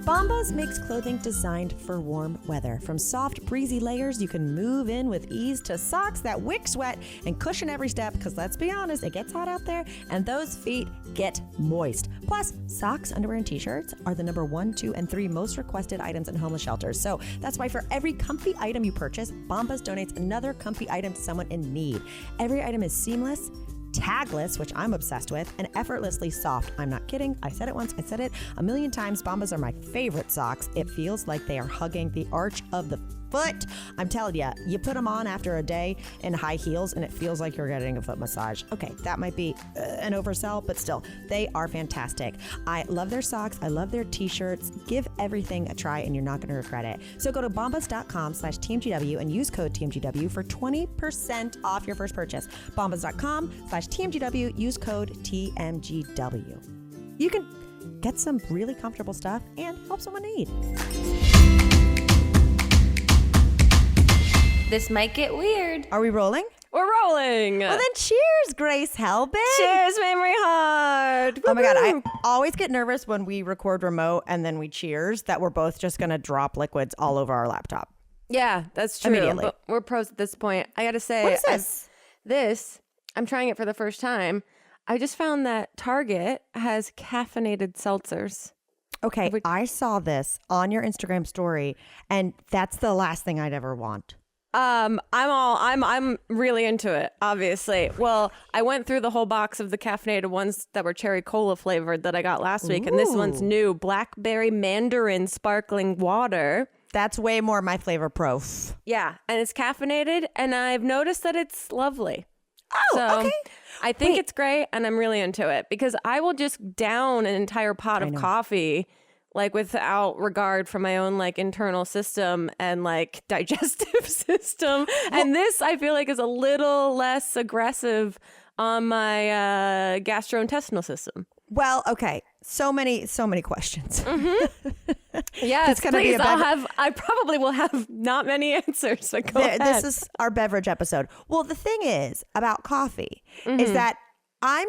BOMBAS makes clothing designed for warm weather. From soft, breezy layers you can move in with ease to socks that wick sweat and cushion every step, because let's be honest, it gets hot out there and those feet get moist. Plus, socks, underwear, and t-shirts are the number 1, 2, and 3 most requested items in homeless shelters. So that's why for every comfy item you purchase, BOMBAS donates another comfy item to someone in need. Every item is seamless, tagless, which I'm obsessed with, and effortlessly soft. I'm not kidding. I said it once. I said it a million times. BOMBAS are my favorite socks. It feels like they are hugging the arch of the foot. I'm telling you, you put them on after a day in high heels and it feels like you're getting a foot massage. Okay, that might be an oversell, but still, they are fantastic. I love their socks. I love their t-shirts. Give everything a try and you're not going to regret it. So go to bombas.com/TMGW and use code TMGW for 20% off your first purchase. Bombas.com/TMGW. Use code TMGW. You can get some really comfortable stuff and help someone in need. This might get weird. Are we rolling? We're rolling. Well, then cheers, Grace Helbig. Cheers, Mamrie Hart. Oh my God, I always get nervous when we record remote and then we cheers that we're both just going to drop liquids all over our laptop. Yeah, that's true. Immediately. But we're pros at this point. I got to say. What is this? I'm trying it for the first time. I just found that Target has caffeinated seltzers. Okay, I saw this on your Instagram story and that's the last thing I'd ever want. I'm really into it, obviously. Well, I went through the whole box of the caffeinated ones that were cherry cola flavored that I got last week. And this one's new, blackberry mandarin sparkling water. That's way more my flavor prof. Yeah, and it's caffeinated and I've noticed that it's lovely. Oh, so okay. I think it's great and I'm really into it because I will just down an entire pot of coffee like without regard for my own like internal system and like digestive system. And this I feel like is a little less aggressive on my gastrointestinal system. Well, okay. So many questions. Mm-hmm. Yes, please. I probably will have not many answers. So go ahead. This is our beverage episode. Well, the thing is about coffee is that I'm,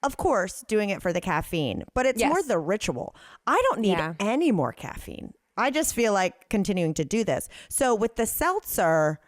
of course, doing it for the caffeine, but it's more the ritual. I don't need any more caffeine. I just feel like continuing to do this. So with the seltzer,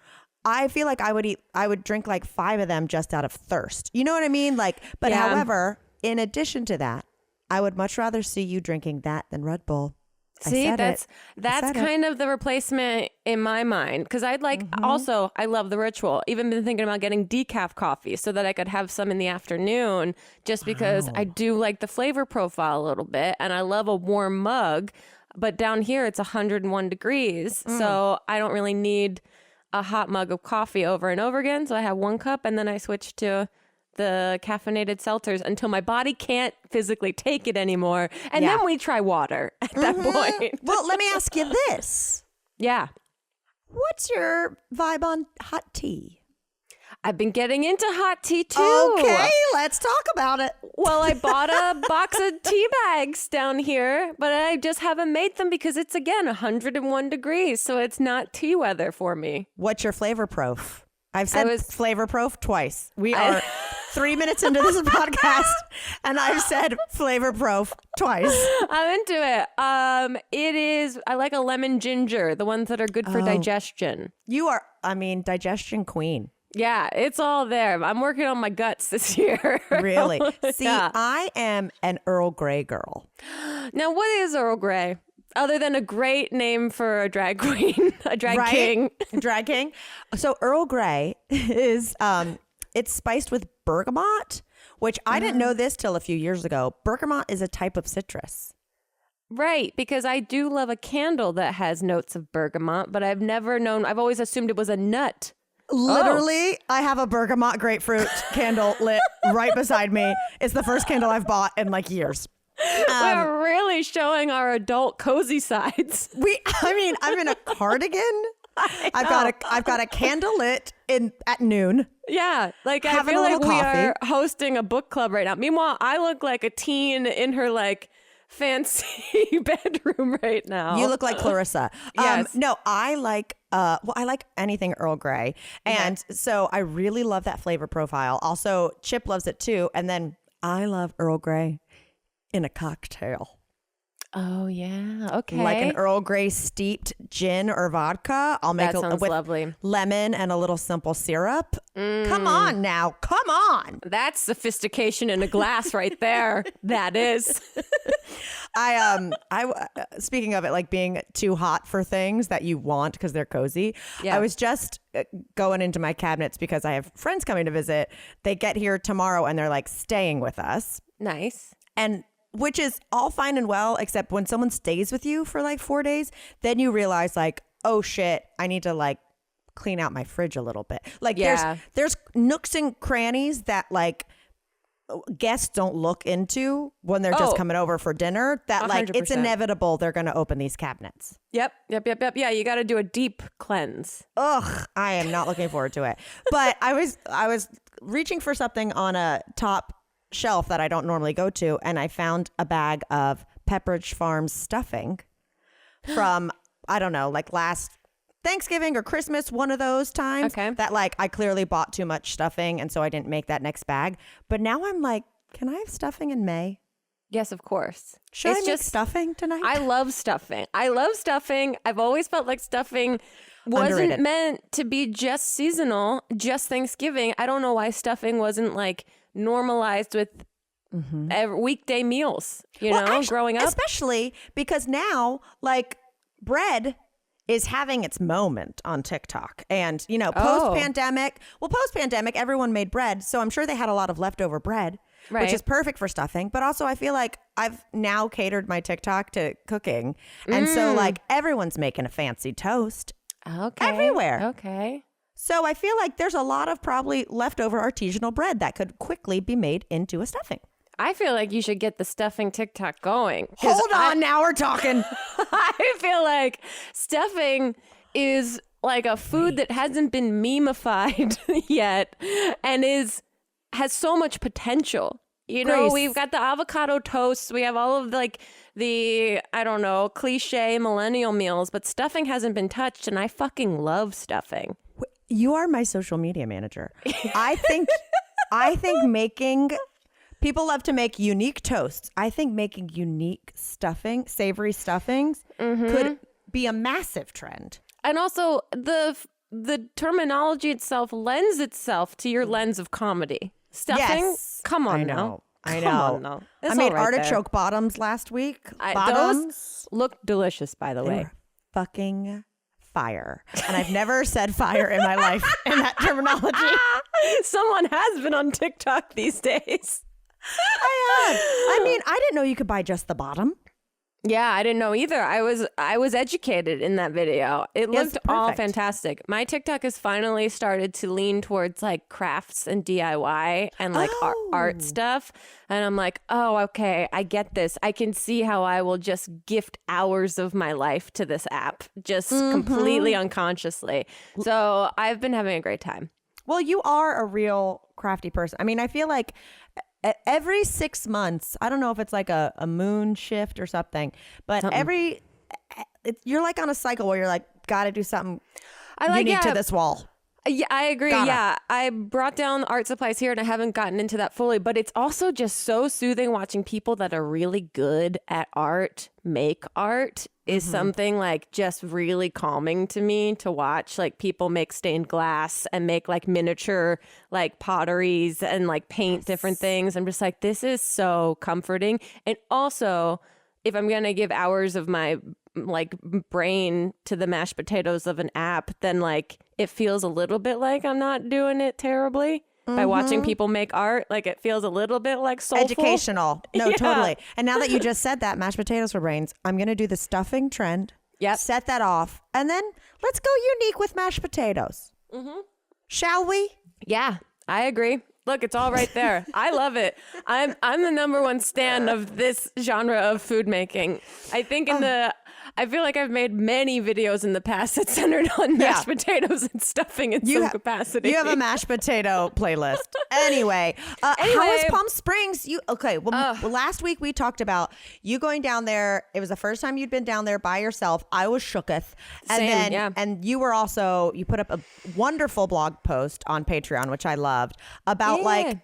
I feel like I would drink like 5 of them just out of thirst. You know what I mean? However, in addition to that, I would much rather see you drinking that than Red Bull. See, that's kind of the replacement in my mind. Because I'd like, also, I love the ritual. Even been thinking about getting decaf coffee so that I could have some in the afternoon just because I do like the flavor profile a little bit. And I love a warm mug. But down here, it's 101 degrees. So I don't really need a hot mug of coffee over and over again. So I have 1 cup and then I switch to the caffeinated seltzers until my body can't physically take it anymore. And then we try water at that point. Well, let me ask you this. Yeah. What's your vibe on hot tea? I've been getting into hot tea too. Okay, let's talk about it. Well, I bought a box of tea bags down here, but I just haven't made them because it's, again, 101 degrees. So it's not tea weather for me. What's your flavor prof? I've said flavor prof twice. We are 3 minutes into this podcast and I've said flavor prof twice. I'm into it. I like a lemon ginger, the ones that are good for digestion. You are, digestion queen. Yeah, it's all there. I'm working on my guts this year. Really? See, I am an Earl Grey girl. Now, what is Earl Grey? Other than a great name for a drag queen, a drag king. Drag king. So Earl Grey is, it's spiced with bergamot, which I didn't know this till a few years ago. Bergamot is a type of citrus. Right, because I do love a candle that has notes of bergamot, but I've always assumed it was a nut. Literally, I have a bergamot grapefruit candle lit right beside me. It's the first candle I've bought in like years. We're really showing our adult cozy sides. I'm in a cardigan. I've got a candle lit at noon. Yeah, like I feel like we are hosting a book club right now. Meanwhile, I look like a teen in her like fancy bedroom right now. You look like Clarissa. Yes. No, I like anything Earl Grey, and so I really love that flavor profile. Also, Chip loves it too, and then I love Earl Grey in a cocktail. Oh, yeah. Okay. Like an Earl Grey steeped gin or vodka. I'll make That sounds with lovely. lemon and a little simple syrup. Come on now. Come on. That's sophistication in a glass right there. That is. Speaking of it, like being too hot for things that you want because they're cozy. Yeah. I was just going into my cabinets because I have friends coming to visit. They get here tomorrow and they're like staying with us. Nice. And which is all fine and well, except when someone stays with you for like 4 days, then you realize like, oh shit, I need to like clean out my fridge a little bit. Like there's nooks and crannies that like guests don't look into when they're just coming over for dinner, that 100%. Like it's inevitable they're going to open these cabinets. Yep. Yeah, you got to do a deep cleanse. Ugh, I am not looking forward to it. But I was reaching for something on a top shelf that I don't normally go to, and I found a bag of Pepperidge Farm stuffing from I don't know, like last Thanksgiving or Christmas, one of those times. Okay. That like I clearly bought too much stuffing and so I didn't make that next bag. But now I'm like, can I have stuffing in May? Yes, of course. Should I make stuffing tonight? I love stuffing. I've always felt like stuffing wasn't Underrated. meant to be just seasonal, just Thanksgiving. I don't know why stuffing wasn't like normalized with weekday meals, actually, growing up. Especially because now, like, bread is having its moment on TikTok. And, post-pandemic, everyone made bread. So I'm sure they had a lot of leftover bread, which is perfect for stuffing. But also I feel like I've now catered my TikTok to cooking. And so, like, everyone's making a fancy toast. Okay. Everywhere. Okay. So I feel like there's a lot of probably leftover artisanal bread that could quickly be made into a stuffing. I feel like you should get the stuffing TikTok going. Hold on, now we're talking. I feel like stuffing is like a food that hasn't been memified yet and has so much potential. Grace. We've got the avocado toasts. We have all of like the, I don't know, cliche millennial meals, but stuffing hasn't been touched, and I fucking love stuffing. You are my social media manager. I think making people love to make unique toasts. I think making unique stuffing, savory stuffings could be a massive trend. And also the terminology itself lends itself to your lens of comedy. Stuffing? Yes. Come on I know. now. I know. Come on now. I made artichoke bottoms last week. Those look delicious, by the They way. were fucking fire. And I've never said fire in my life in that terminology. Someone has been on TikTok these days. I have. I mean, I didn't know you could buy just the bottom. Yeah, I didn't know either. I was educated in that video. It looked all fantastic. My TikTok has finally started to lean towards like crafts and DIY and like art stuff. And I'm like, oh, okay, I get this. I can see how I will just gift hours of my life to this app, just completely unconsciously. So I've been having a great time. Well, you are a real crafty person. I mean, I feel like every 6 months, I don't know if it's like a moon shift or something, but you're like on a cycle where you're like, got to do something unique to this wall. Yeah, I agree. Yeah, I brought down art supplies here and I haven't gotten into that fully, but it's also just so soothing watching people that are really good at art make art is something like just really calming to me to watch. Like people make stained glass and make like miniature like potteries and like paint different things. I'm just like, this is so comforting. And also, if I'm going to give hours of my like brain to the mashed potatoes of an app, then like it feels a little bit like I'm not doing it terribly by watching people make art. Like it feels a little bit like soulful. Educational. No, totally. And now that you just said that, mashed potatoes for brains, I'm going to do the stuffing trend. Yep. Set that off. And then let's go unique with mashed potatoes. Shall we? Yeah, I agree. Look, it's all right there. I love it. I'm the number one stan of this genre of food making. I think I feel like I've made many videos in the past that centered on mashed potatoes and stuffing in some capacity. You have a mashed potato playlist. Anyway, how is Palm Springs? Last week we talked about you going down there. It was the first time you'd been down there by yourself. I was shooketh. And you were also, you put up a wonderful blog post on Patreon, which I loved, about like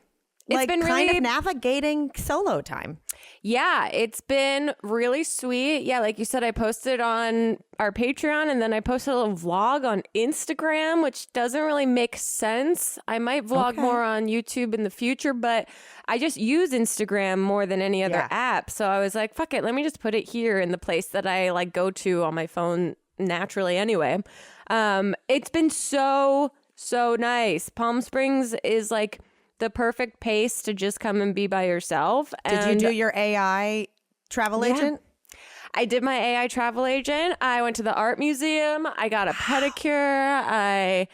like been kind really of navigating solo time. Yeah, it's been really sweet. Yeah, like you said, I posted on our Patreon and then I posted a little vlog on Instagram, which doesn't really make sense. I might vlog more on YouTube in the future, but I just use Instagram more than any other app. So I was like, fuck it, let me just put it here in the place that I like go to on my phone naturally anyway. It's been so nice. Palm Springs is like the perfect pace to just come and be by yourself. Did you do your AI travel agent? I did my AI travel agent. I went to the art museum. I got a pedicure. I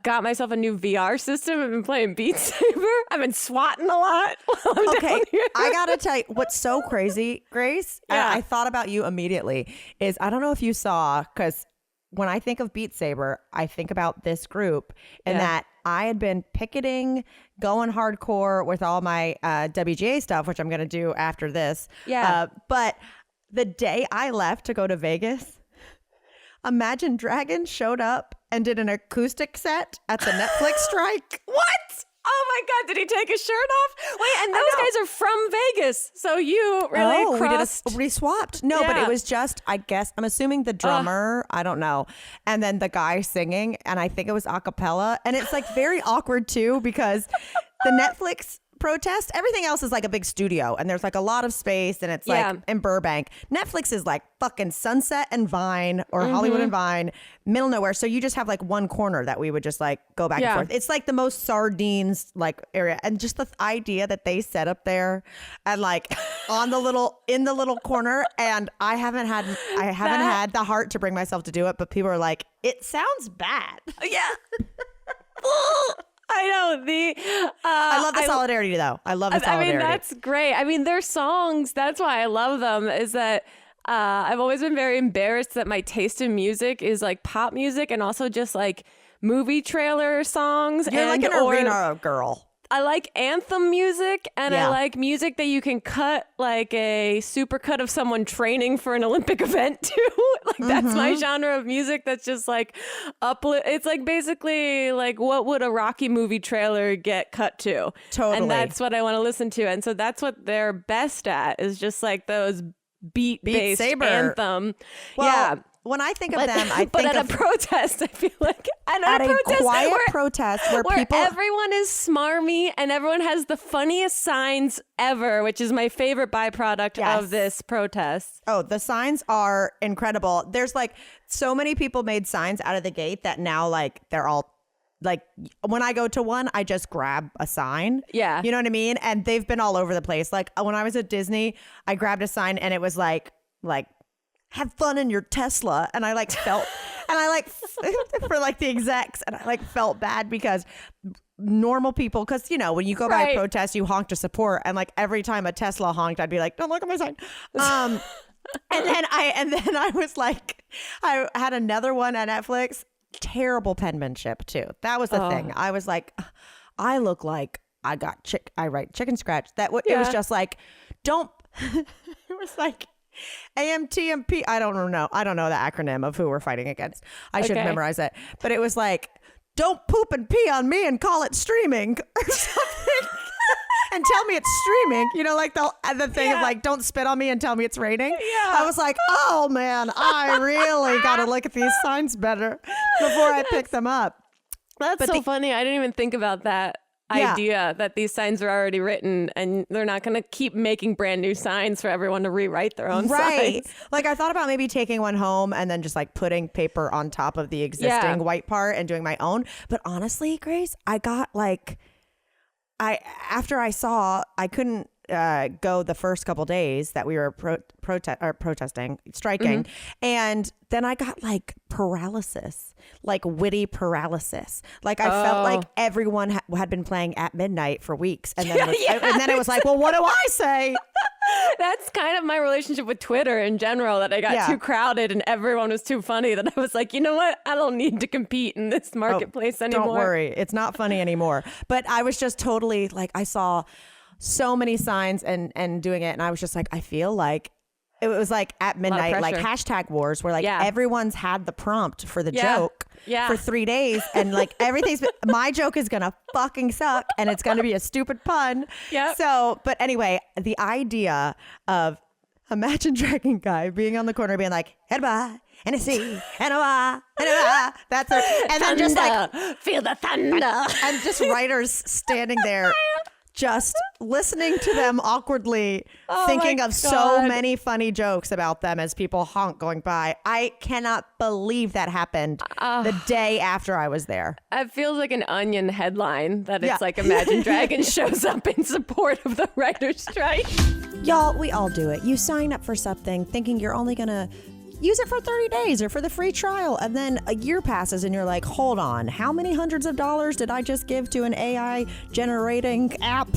got myself a new VR system. I've been playing Beat Saber. I've been swatting a lot while I'm down here. I gotta tell you, what's so crazy, Grace, I thought about you immediately, is I don't know if you saw, because when I think of Beat Saber, I think about this group and that I had been picketing, going hardcore with all my WGA stuff, which I'm going to do after this. Yeah. But the day I left to go to Vegas, Imagine Dragons showed up and did an acoustic set at the Netflix strike. What? Oh my God, did he take his shirt off? Wait, and those guys are from Vegas. So you really crossed. We swapped. No, but it was just, I guess, I'm assuming the drummer, I don't know. And then the guy singing, and I think it was a cappella. And it's like very awkward too, because the Netflix protest, everything else is like a big studio and there's like a lot of space and it's like in Burbank. Netflix is like fucking Sunset and Vine or Hollywood and Vine, middle of nowhere. So you just have like one corner that we would just like go back and forth. It's like the most sardines like area, and just the idea that they set up there and like on the little in the little corner, and I haven't had the heart to bring myself to do it, but people are like, it sounds bad. Yeah. I know. I love the solidarity though. I love the solidarity. I mean, that's great. I mean, their songs, that's why I love them, is that I've always been very embarrassed that my taste in music is like pop music and also just like movie trailer songs. You're like an arena girl. I like anthem music, and I like music that you can cut like a super cut of someone training for an Olympic event too. Like that's my genre of music. That's just like it's like basically like what would a Rocky movie trailer get cut to? Totally. And that's what I want to listen to. And so that's what they're best at, is just like those beat-based anthem. Well, when I think of them, I think at a protest, I feel like at a quiet protest where people, everyone is smarmy and everyone has the funniest signs ever, which is my favorite byproduct of this protest. Oh, the signs are incredible. There's like so many people made signs out of the gate that now like they're all like, when I go to one, I just grab a sign. Yeah. You know what I mean? And they've been all over the place. Like when I was at Disney, I grabbed a sign and it was like have fun in your Tesla. And I like felt, and I like for like the execs, and I like felt bad because normal people, because you know, when you go by a protest, you honk to support. And like every time a Tesla honked, I'd be like, don't look at my sign. And then I was like, I had another one at Netflix. Terrible penmanship too. That was the thing. I was like, I look like I write chicken scratch. It was just like, don't, it was like, AMTMP. I don't know the acronym of who we're fighting against. I should memorize it. But it was like, don't poop and pee on me and call it streaming or something. And tell me it's streaming. You know, like the thing of like, don't spit on me and tell me it's raining. Yeah. I was like, oh man, I really got to look at these signs better before I pick them up. That's so funny. I didn't even think about that idea that these signs are already written and they're not going to keep making brand new signs for everyone to rewrite their own signs. Like I thought about maybe taking one home and then just like putting paper on top of the existing white part and doing my own. But honestly, Grace, I got like, after I saw, I couldn't go the first couple days that we were striking. And then I got like paralysis, like witty paralysis. Like I felt like everyone had been playing At Midnight for weeks. And then, it was like, well, what do I say? That's kind of my relationship with Twitter in general, that I got too crowded and everyone was too funny, that I was like, you know what? I don't need to compete in this marketplace anymore. Don't worry. It's not funny anymore. But I was just totally like, I saw so many signs and doing it. And I was just like, I feel like it was like at midnight, like hashtag wars, where like everyone's had the prompt for the joke for 3 days. And like everything's, my joke is going to fucking suck and it's going to be a stupid pun. So, but anyway, the idea of imagine Dragon Guy being on the corner being like, Helbig, and a C, and a Y, and a Y. That's it. And then just like, feel the thunder. And just writers standing there just listening to them awkwardly, thinking of so many funny jokes about them as people honk going by. I cannot believe that happened the day after I was there. It feels like an Onion headline that it's like Imagine Dragons shows up in support of the writer's strike. Y'all, we all do it. You sign up for something thinking you're only going to use it for 30 days or for the free trial. And then a year passes and you're like, hold on, how many hundreds of dollars did I just give to an AI generating app?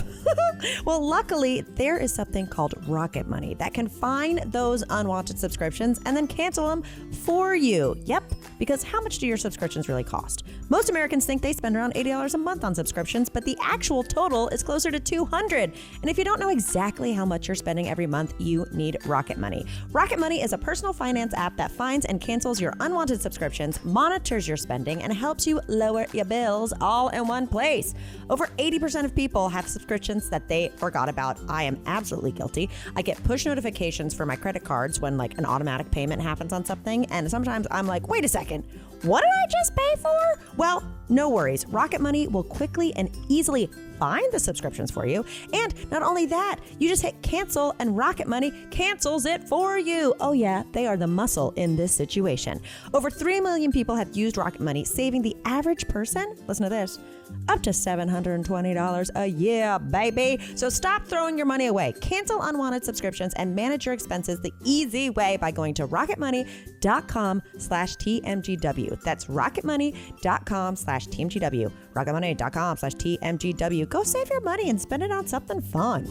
Well, luckily, there is something called Rocket Money that can find those unwanted subscriptions and then cancel them for you. Yep, because how much do your subscriptions really cost? Most Americans think they spend around $80 a month on subscriptions, but the actual total is closer to $200. And if you don't know exactly how much you're spending every month, you need Rocket Money. Rocket Money is a personal finance app that finds and cancels your unwanted subscriptions, monitors your spending, and helps you lower your bills all in one place. Over 80% of people have subscriptions that they forgot about. I am absolutely guilty. I get push notifications for my credit cards when like an automatic payment happens on something, and sometimes I'm like, wait a second, what did I just pay for? Well, no worries. Rocket Money will quickly and easily find the subscriptions for you. And not only that, you just hit cancel and Rocket Money cancels it for you. Oh yeah, they are the muscle in this situation. Over 3 million people have used Rocket Money, saving the average person, listen to this, up to $720 a year, baby. So stop throwing your money away. Cancel unwanted subscriptions and manage your expenses the easy way by going to rocketmoney.com/TMGW. That's rocketmoney.com/TMGW. rocketmoney.com/TMGW. Go save your money and spend it on something fun.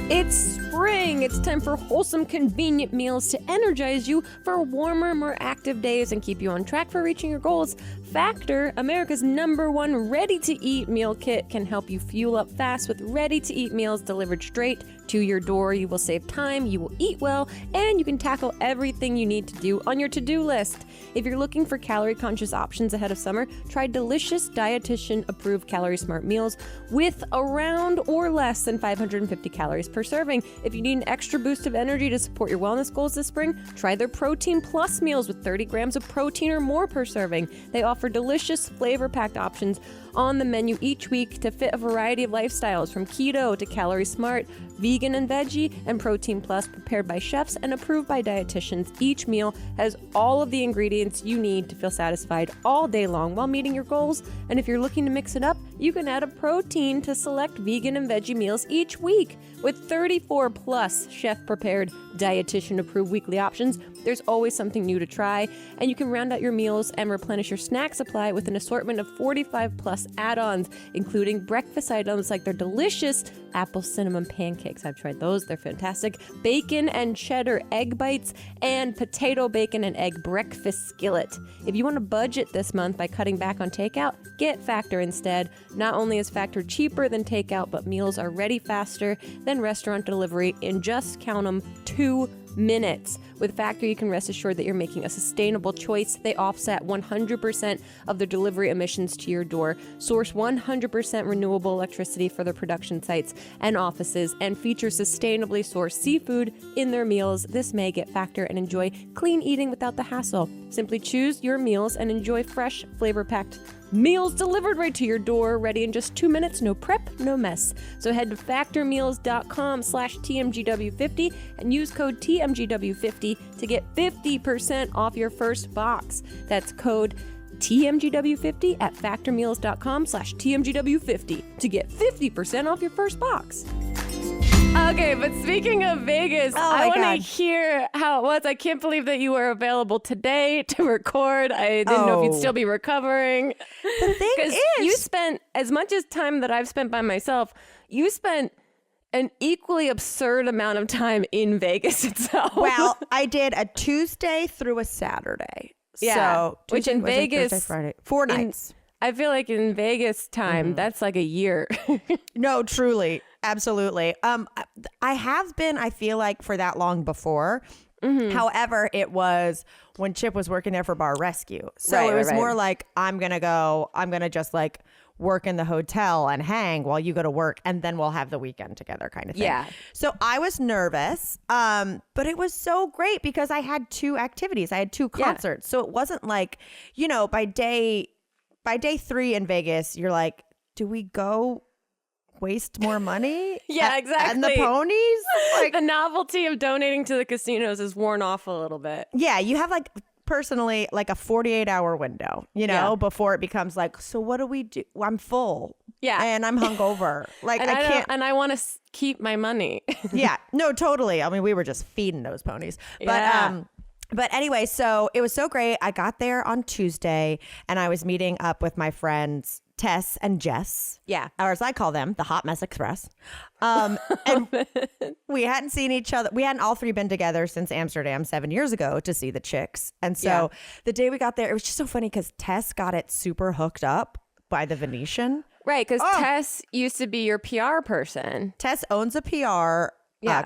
It's spring. It's time for wholesome, convenient meals to energize you for warmer, more active days and keep you on track for reaching your goals. Factor, America's #1 ready-to-eat meal kit, can help you fuel up fast with ready-to-eat meals delivered straight to your door. You will save time, you will eat well, and you can tackle everything you need to do on your to-do list. If you're looking for calorie-conscious options ahead of summer, try delicious, dietitian-approved Calorie Smart meals with around or less than 550 calories per serving. If you need an extra boost of energy to support your wellness goals this spring, try their Protein Plus meals with 30 grams of protein or more per serving. They offer delicious, flavor-packed options on the menu each week to fit a variety of lifestyles, from keto to Calorie Smart, vegan and veggie, and Protein Plus, prepared by chefs and approved by dietitians. Each meal has all of the ingredients you need to feel satisfied all day long while meeting your goals. And if you're looking to mix it up, you can add a protein to select vegan and veggie meals each week. With 34 plus chef-prepared, dietitian-approved weekly options, there's always something new to try, and you can round out your meals and replenish your snack supply with an assortment of 45 plus add-ons, including breakfast items like their delicious apple cinnamon pancakes. I've tried those. They're fantastic. Bacon and cheddar egg bites and potato bacon and egg breakfast skillet. If you want to budget this month by cutting back on takeout, get Factor instead. Not only is Factor cheaper than takeout, but meals are ready faster than restaurant delivery in just, count them, 2 minutes. With Factor, you can rest assured that you're making a sustainable choice. They offset 100% of their delivery emissions to your door, source 100% renewable electricity for their production sites and offices, and feature sustainably sourced seafood in their meals. This may get Factor and enjoy clean eating without the hassle. Simply choose your meals and enjoy fresh, flavor-packed meals delivered right to your door, ready in just 2 minutes. No prep, no mess. So head to factormeals.com/TMGW50 and use code TMGW50 to get 50% off your first box. That's code TMGW50 at factormeals.com/TMGW50 to get 50% off your first box. Okay, but speaking of Vegas, I want to hear how it was. I can't believe that you were available today to record. I didn't know if you'd still be recovering. The thing is, you spent as much as time that I've spent by myself, you spent an equally absurd amount of time in Vegas itself. Well, I did a Tuesday through a Saturday. Yeah, so Tuesday, which in Wednesday, Vegas, Thursday, Friday, 4 nights. I feel like in Vegas time, that's like a year. No, truly. Absolutely. I have been, I feel like, for that long before. However, it was when Chip was working there for Bar Rescue. So it was more like, I'm going to just like work in the hotel and hang while you go to work, and then we'll have the weekend together kind of thing. Yeah. So I was nervous, but it was so great because I had 2 activities. I had 2 concerts. So it wasn't like, you know, by day 3 in Vegas, you're like, do we go waste more money? Exactly. And the ponies? Like, the novelty of donating to the casinos is worn off a little bit. Yeah, you have like personally like a 48-hour window, you know, before it becomes like, so what do we do? I'm full. Yeah. And I'm hungover. Like and I can't. And I want to keep my money. Yeah, no, totally. I mean, we were just feeding those ponies. But anyway, so it was so great. I got there on Tuesday and I was meeting up with my friends Tess and Jess. Yeah. Or as I call them, the Hot Mess Express. And we hadn't seen each other. We hadn't all 3 been together since Amsterdam 7 years ago to see the chicks. And so the day we got there, it was just so funny because Tess got it super hooked up by the Venetian. Right. Because Tess used to be your PR person. Tess owns a PR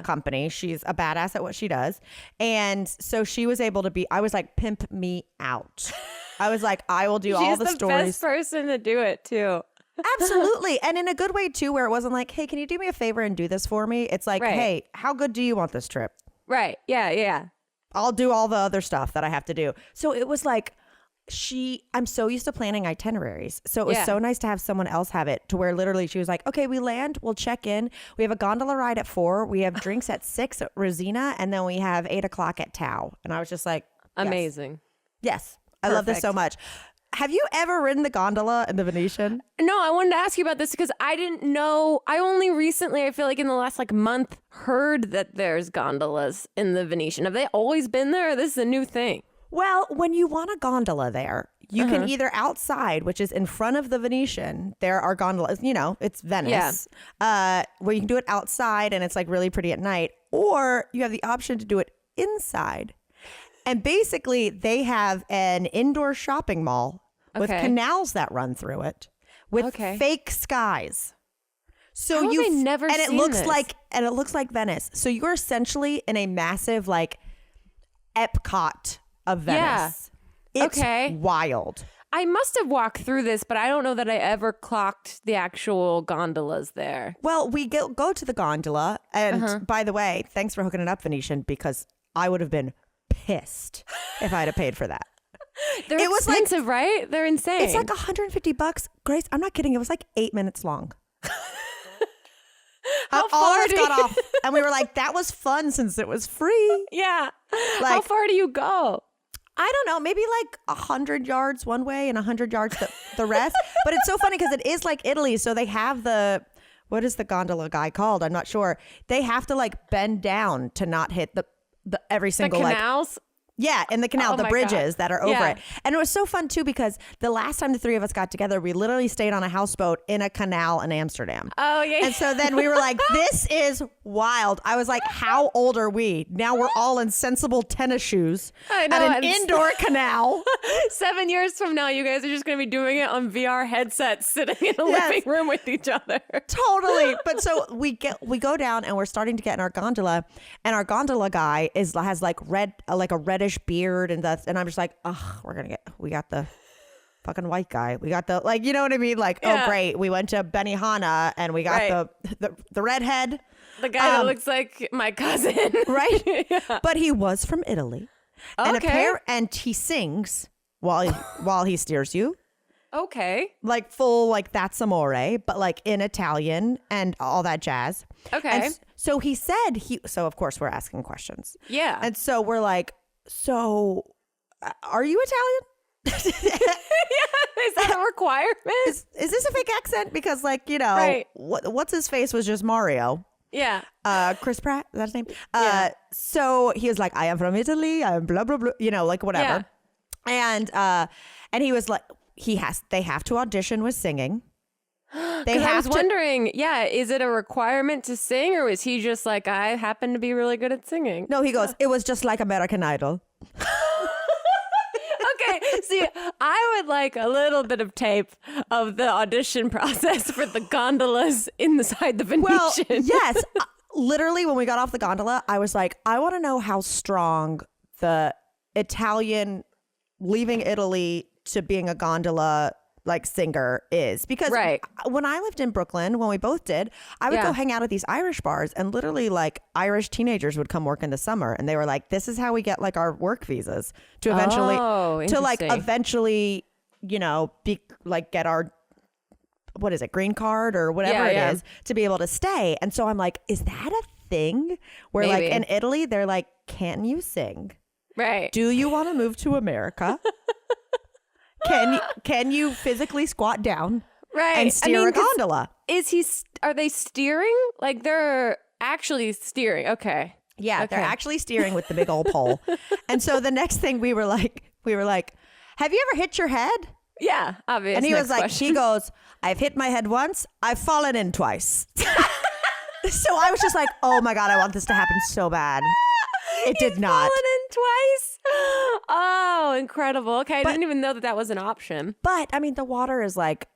company. She's a badass at what she does. And so she was able to I was like, pimp me out. I was like, I will do all the stories. She's the best person to do it too. Absolutely. And in a good way too, where it wasn't like, hey, can you do me a favor and do this for me? It's like, hey, how good do you want this trip? Right. Yeah. I'll do all the other stuff that I have to do. So it was like, I'm so used to planning itineraries. So it was so nice to have someone else have it, to where literally she was like, okay, we land, we'll check in. We have a gondola ride at 4. We have drinks at 6 at Rosina. And then we have 8 o'clock at Tau. And I was just like, amazing. Yes. I love this so much. Have you ever ridden the gondola in the Venetian? No, I wanted to ask you about this because I didn't know. I only recently, I feel like in the last like month, heard that there's gondolas in the Venetian. Have they always been there, or this is a new thing? Well, when you want a gondola there, you can either outside, which is in front of the Venetian, there are gondolas, you know, it's Venice, where you can do it outside and it's like really pretty at night, or you have the option to do it inside. And basically they have an indoor shopping mall with canals that run through it with fake skies. So How have I never and seen it looks this? it looks like Venice. So you're essentially in a massive like Epcot of Venice. Yeah. It's wild. I must have walked through this, but I don't know that I ever clocked the actual gondolas there. Well, we go to the gondola. And by the way, thanks for hooking it up, Venetian, because I would have been pissed if I'd have paid for that. They're expensive, right? They're insane. It's like $150. Grace, I'm not kidding. It was like 8 minutes long. How all far of us got off and we were like, that was fun since it was free. Yeah. Like, how far do you go? I don't know, maybe like 100 yards one way and 100 yards the rest. But it's so funny because it is like Italy. So they have what is the gondola guy called? I'm not sure. They have to like bend down to not hit the every single canals? Yeah, in the canal, the bridges that are over it. And it was so fun too because the last time the 3 of us got together, we literally stayed on a houseboat in a canal in Amsterdam. Oh, yeah. And so then we were like, this is wild. I was like, how old are we? Now we're all in sensible tennis shoes at an indoor canal. 7 years from now, you guys are just going to be doing it on VR headsets, sitting in a living room with each other. Totally. But so we go down and we're starting to get in our gondola, and our gondola guy has like a reddish beard and I'm just like, we got the fucking white guy. We got the, like, you know what I mean? Like, oh great, we went to Benihana and we got the redhead. The guy that looks like my cousin. Right? Yeah. But he was from Italy. And he sings while he steers you. Okay. Like full, like that's amore, but like in Italian and all that jazz. Okay. And so he said so of course we're asking questions. Yeah. And so we're like, so are you Italian? Is that a requirement? Is this a fake accent? Because like, you know, what's his face was just Mario. Yeah. Chris Pratt, is that his name? So he was like, I am from Italy. I am blah, blah, blah, you know, like whatever. Yeah. And he was like, they have to audition with singing. I was wondering, is it a requirement to sing, or was he just like, I happen to be really good at singing? No, he goes, it was just like American Idol. Okay, See, I would like a little bit of tape of the audition process for the gondolas inside the Venetian. Well, yes. Literally, when we got off the gondola, I was like, I want to know how strong the Italian leaving Italy to being a gondola like singer is, because when I lived in Brooklyn, when we both did, I would go hang out at these Irish bars, and literally like Irish teenagers would come work in the summer, and they were like, this is how we get like our work visas to eventually you know, be like get our, what is it, green card or whatever it is, to be able to stay. And so I'm like, is that a thing where like in Italy they're like, can you sing? Right. Do you want to move to America? Can you physically squat down and steer a gondola? Are they steering? Like they're actually steering. Okay. Yeah, they're actually steering with the big old pole. And so the next thing we were like, have you ever hit your head? Yeah, obviously. And he was like, he goes, I've hit my head once. I've fallen in twice. So I was just like, oh my God, I want this to happen so bad. It did not. Fallen in twice. Oh, incredible. Okay, I didn't even know that was an option. But I mean, the water is like,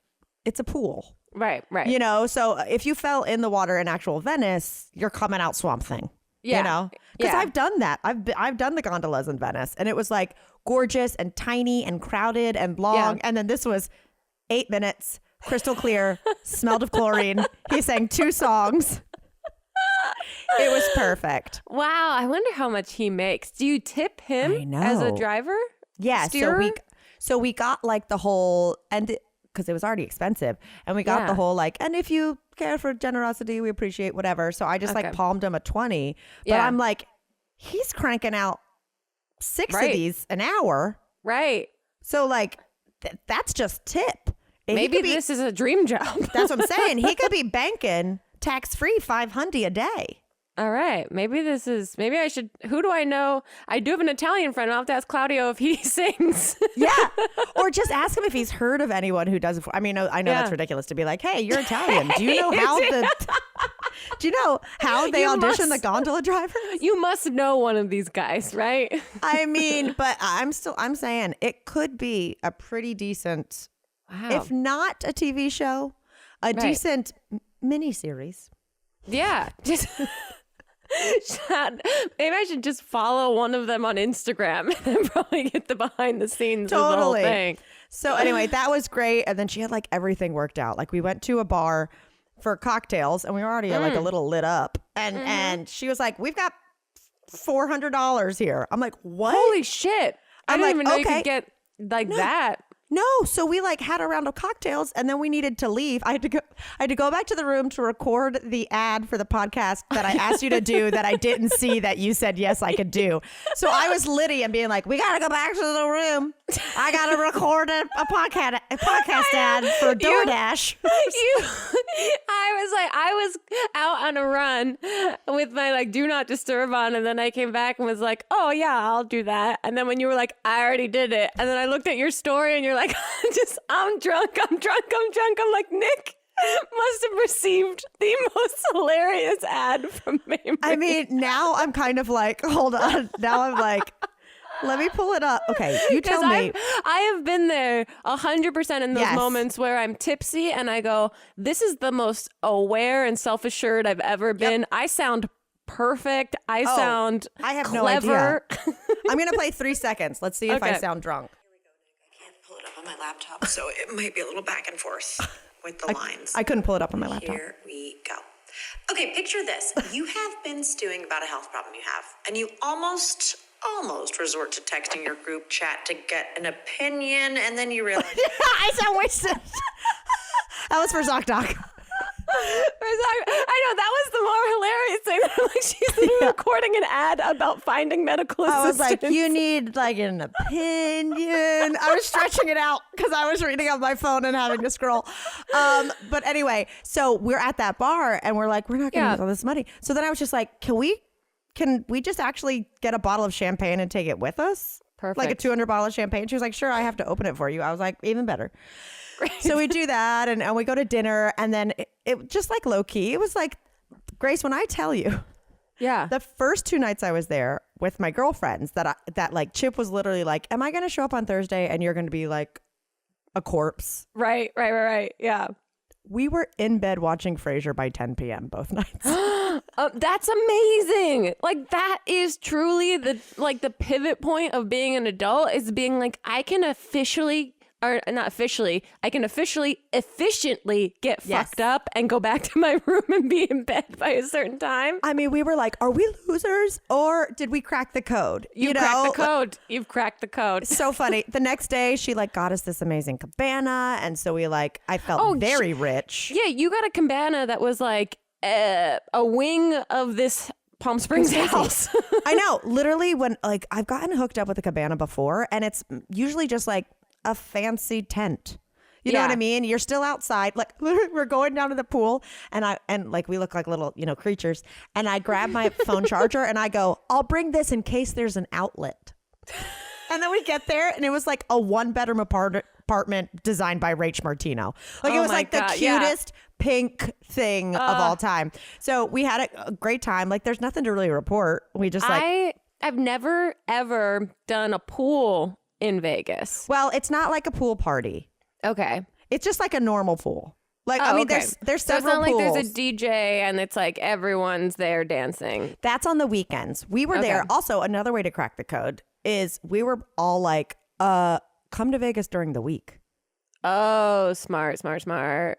it's a pool. Right. You know, so if you fell in the water in actual Venice, you're coming out Swamp Thing. Yeah. You know, because I've done that. I've done the gondolas in Venice, and it was like gorgeous and tiny and crowded and long. And then this was 8 minutes, crystal clear, smelled of chlorine. He sang 2 songs. It was perfect. Wow. I wonder how much he makes. Do you tip him as a driver? Yeah. So we got like the whole, and because it was already expensive, and we got the whole like, and if you care for generosity, we appreciate whatever. So I just like palmed him a 20, but I'm like, he's cranking out 6 of these an hour. Right. So like, that's just tip. Maybe this is a dream job. That's what I'm saying. He could be banking tax-free $500 a day. All right. Maybe I should, who do I know? I do have an Italian friend. I'll have to ask Claudio if he sings. Yeah. Or just ask him if he's heard of anyone who does it. I mean, I know that's ridiculous to be like, hey, you're Italian. Do you know how they audition the gondola drivers? You must know one of these guys, right? I mean, but I'm saying it could be a pretty decent, if not a TV show, a decent miniseries. Yeah. Just maybe I should just follow one of them on Instagram and probably get the behind the scenes of the whole thing. So anyway, that was great. And then she had like everything worked out. Like we went to a bar for cocktails, and we were already like a little lit up. And she was like, we've got $400 here. I'm like, what? Holy shit. I didn't even know you could get like that. No, so we like had a round of cocktails, and then we needed to leave. I had to go back to the room to record the ad for the podcast that I asked you to do that I didn't see that you said yes I could do. So I was litty and being like, we got to go back to the room. I got to record a podcast ad for DoorDash. I was out on a run with my like do not disturb on, and then I came back and was like, oh yeah, I'll do that. And then when you were like, I already did it, and then I looked at your story and you're like, I'm drunk. I'm like, Nick must have received the most hilarious ad from Mamrie. I mean, now I'm kind of like, hold on. Now I'm like, let me pull it up. Okay, you tell me. I have been there 100% in those moments where I'm tipsy and I go, this is the most aware and self-assured I've ever been. I sound perfect. I sound I have clever. No idea. I'm going to play 3 seconds. Let's see if I sound drunk. Pull it up on my laptop, so it might be a little back and forth with the lines. I couldn't pull it up on my laptop. Here we go. Okay, picture this. You have been stewing about a health problem you have, and you almost resort to texting your group chat to get an opinion, and then you realize... I sound wasted. That was for ZocDoc. I know, that was the more hilarious thing. Like she's recording an ad about finding medical assistance. I was like, you need like an opinion. I was stretching it out because I was reading on my phone and having to scroll. But anyway, so we're at that bar and we're like, we're not going to use all this money. So then I was just like, can we just actually get a bottle of champagne and take it with us? Perfect. Like a $200 bottle of champagne. She was like, sure, I have to open it for you. I was like, even better. Great. So we do that and we go to dinner, and then it just like low key. It was like, Grace, when I tell you, the first 2 nights I was there with my girlfriends that like Chip was literally like, am I going to show up on Thursday and you're going to be like a corpse? Right. Yeah. We were in bed watching Frasier by 10 p.m. both nights. That's amazing. Like that is truly the pivot point of being an adult, is being like, I can officially efficiently get fucked up and go back to my room and be in bed by a certain time. I mean, we were like, are we losers or did we crack the code? You've cracked the code. You've cracked the code. So funny. The next day she like got us this amazing cabana. And so I felt very rich. Yeah. You got a cabana that was like a wing of this Palm Springs house. I know. Literally when like I've gotten hooked up with a cabana before and it's usually just like a fancy tent. You know what I mean? You're still outside. Like we're going down to the pool and like we look like little, creatures. And I grab my phone charger and I go, I'll bring this in case there's an outlet. And then we get there and it was like a 1-bedroom apartment designed by Rach Martino. Like it was like the cutest pink thing of all time. So we had a great time. Like there's nothing to really report. We just I've never ever done a pool in Vegas. Well, it's not like a pool party. Okay. It's just like a normal pool. Like, I mean, there's several so it's not like pools. there's a DJ and it's like everyone's there dancing. That's on the weekends. We were there. Also, another way to crack the code is we were all like, come to Vegas during the week. Oh, smart.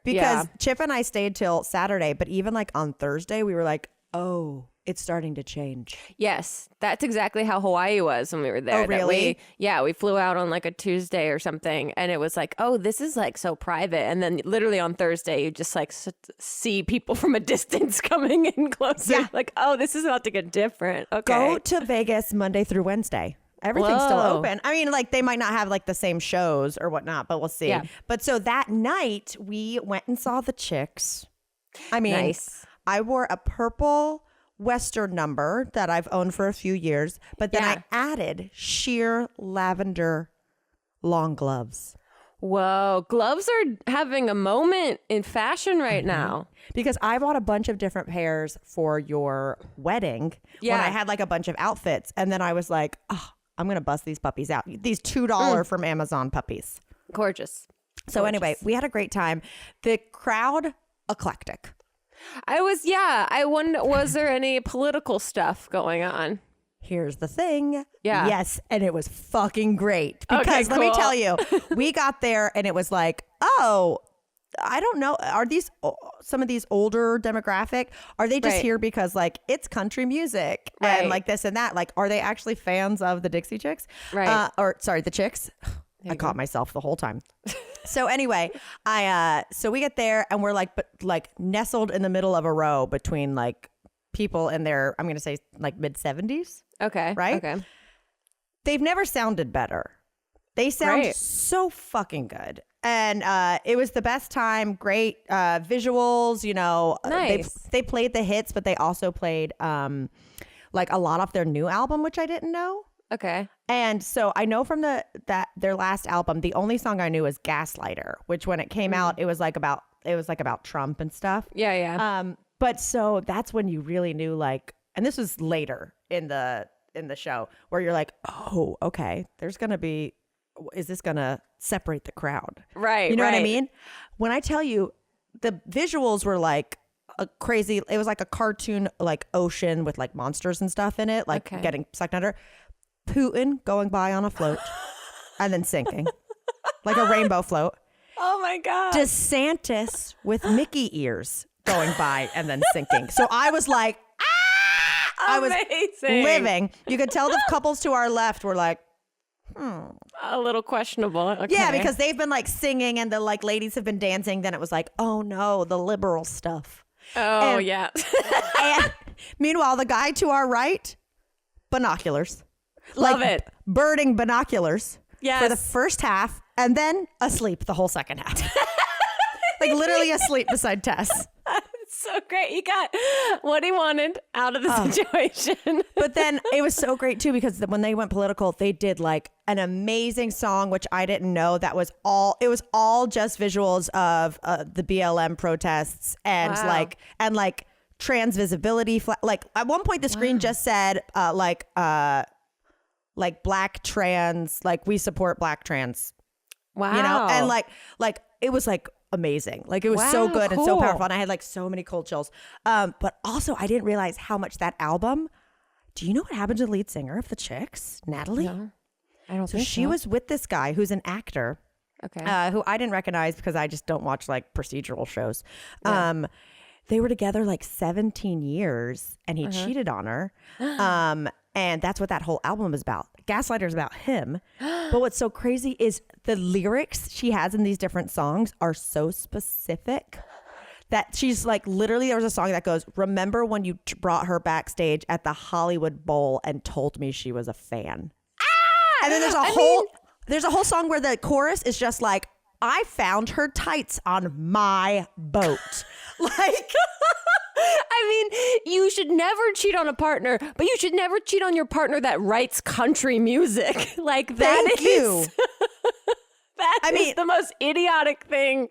Because Chip and I stayed till Saturday, but even like on Thursday, we were like, oh, it's starting to change. Yes, that's exactly how Hawaii was when we were there. Oh, really? We flew out on like a Tuesday or something, and it was like, oh, this is like so private. And then literally on Thursday, you just like see people from a distance coming in closer. Yeah. Like, oh, this is about to get different. Okay. Go to Vegas Monday through Wednesday. Everything's still open. I mean, like they might not have like the same shows or whatnot, but we'll see. Yeah. But so that night we went and saw the Chicks. I mean, nice. I wore a purple Western number that I've owned for a few years, but then I added sheer lavender long gloves. Whoa, gloves are having a moment in fashion right now. Because I bought a bunch of different pairs for your wedding when I had like a bunch of outfits. And then I was like, oh, I'm going to bust these puppies out. These $2 from Amazon puppies. Gorgeous. So anyway, we had a great time. The crowd, eclectic. I wonder, was there any political stuff going on? Here's the thing. Yeah. Yes. And it was fucking great. Because let me tell you, we got there and it was like, oh, I don't know. Are these some of these older demographic? Are they just here because like it's country music and like this and that? Like, are they actually fans of the Dixie Chicks? Right. The Chicks. I caught myself the whole time. So anyway, so we get there and we're like nestled in the middle of a row between like people in their, I'm going to say like mid-70s. Okay. Right? Okay. They've never sounded better. They sound so fucking good. And it was the best time. Great visuals, Nice. They played the hits, but they also played like a lot of their new album, which I didn't know. Okay. And so I know from their last album, the only song I knew was Gaslighter, which when it came out, it was like about Trump and stuff. Yeah. But so that's when you really knew like, and this was later in the show where you're like, oh, okay, is this gonna separate the crowd? Right. You know what I mean? When I tell you the visuals were like it was like a cartoon, like ocean with like monsters and stuff in it, like getting sucked under. Putin going by on a float and then sinking like a rainbow float. Oh my God. DeSantis with Mickey ears going by and then sinking. So I was like, I was living. You could tell the couples to our left were like, a little questionable. Okay. Yeah, because they've been like singing and the like ladies have been dancing. Then it was like, oh no, the liberal stuff. Oh, yeah. And meanwhile, the guy to our right, binoculars. Love it. Birding binoculars for the first half and then asleep the whole second half. Like literally asleep beside Tess. It's so great. He got what he wanted out of the situation. But then it was so great too because when they went political, they did like an amazing song, which I didn't know it was all just visuals of the BLM protests and like trans visibility. Like at one point, the screen just said like black trans, like we support black trans. Wow. You know, and like it was like amazing. Like it was so good and so powerful. And I had like so many cold chills. But also I didn't realize how much that album. Do you know what happened to the lead singer of the Chicks, Natalie? No, I don't so think she was with this guy who's an actor. Okay. Who I didn't recognize because I just don't watch like procedural shows. Yeah. They were together like 17 years and he cheated on her. And that's what that whole album is about. Gaslighter is about him. But what's so crazy is the lyrics she has in these different songs are so specific that she's like, literally there was a song that goes, remember when you brought her backstage at the Hollywood Bowl and told me she was a fan. And then there's a whole song where the chorus is just like, I found her tights on my boat. Like, I mean, you should never cheat on a partner, but you should never cheat on your partner that writes country music. Like that thank you. That is the most idiotic thing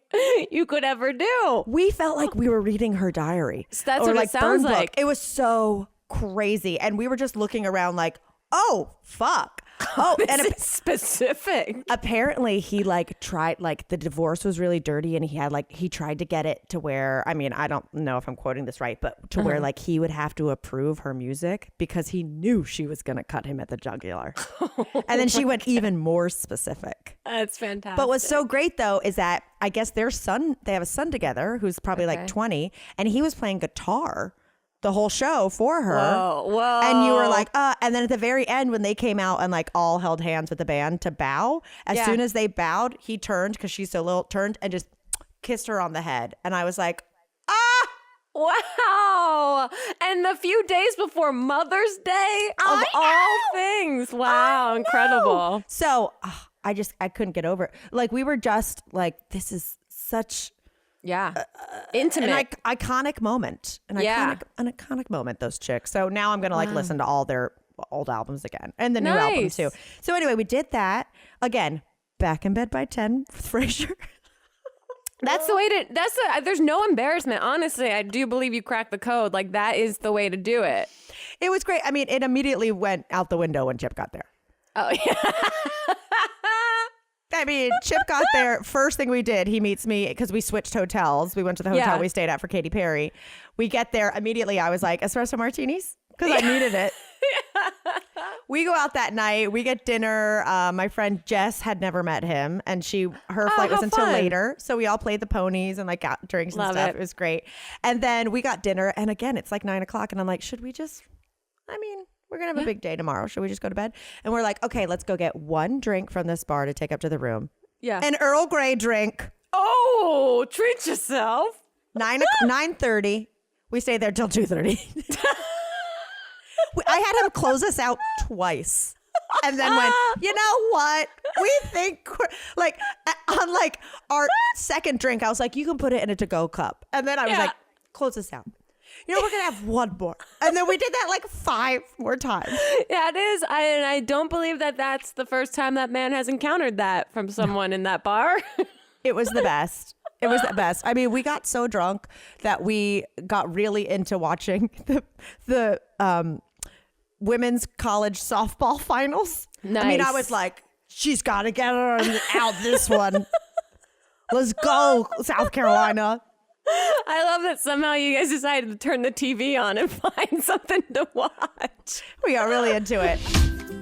you could ever do. We felt like we were reading her diary. So that's what it sounds like. It was so crazy. And we were just looking around like, oh, fuck. Oh, and it's specific. Apparently he like tried, like the divorce was really dirty and he tried to get it to where, I mean, I don't know if I'm quoting this right, but to where like he would have to approve her music because he knew she was going to cut him at the jugular. And then she went even more specific. That's fantastic. But what's so great though is that I guess they have a son together who's probably like 20 and he was playing guitar the whole show for her. Whoa. And you were like, and then at the very end when they came out and like all held hands with the band to bow, as soon as they bowed, he turned because she's so little, turned and just kissed her on the head. And I was like, wow. And the few days before Mother's Day of all things. Wow. Incredible. So I couldn't get over it. Like we were just like, this is such... intimate, an iconic moment, an iconic moment. Those Chicks. So now I'm gonna like listen to all their old albums again and the new album too. So anyway, we did that again. Back in Bed by 10 with Frasier. That's the way to. There's no embarrassment. Honestly, I do believe you cracked the code. Like that is the way to do it. It was great. I mean, it immediately went out the window when Chip got there. Oh yeah. I mean, Chip got there. First thing we did, he meets me because we switched hotels. We went to the hotel we stayed at for Katy Perry. We get there immediately. I was like, espresso martinis? Because I needed it. We go out that night. We get dinner. My friend Jess had never met him, and her flight was until later. So we all played the ponies and like got drinks and stuff. It was great. And then we got dinner, and again, it's like 9:00, and I'm like, should we just? I mean. We're going to have a big day tomorrow. Should we just go to bed? And we're like, okay, let's go get one drink from this bar to take up to the room. Yeah. An Earl Grey drink. Oh, treat yourself. 9:30. We stayed there till 2:30. I had him close us out twice. And then went, you know what? We think like on like our second drink, I was like, you can put it in a to-go cup. And then I was like, close us out. You know, we're going to have one more. And then we did that like 5 more times. Yeah, it is. I don't believe that that's the first time that man has encountered that from someone in that bar. It was the best. It was the best. I mean, we got so drunk that we got really into watching the women's college softball finals. Nice. I mean, I was like, she's got to get her out this one. Let's go, South Carolina. I love that somehow you guys decided to turn the TV on and find something to watch. We got really into it.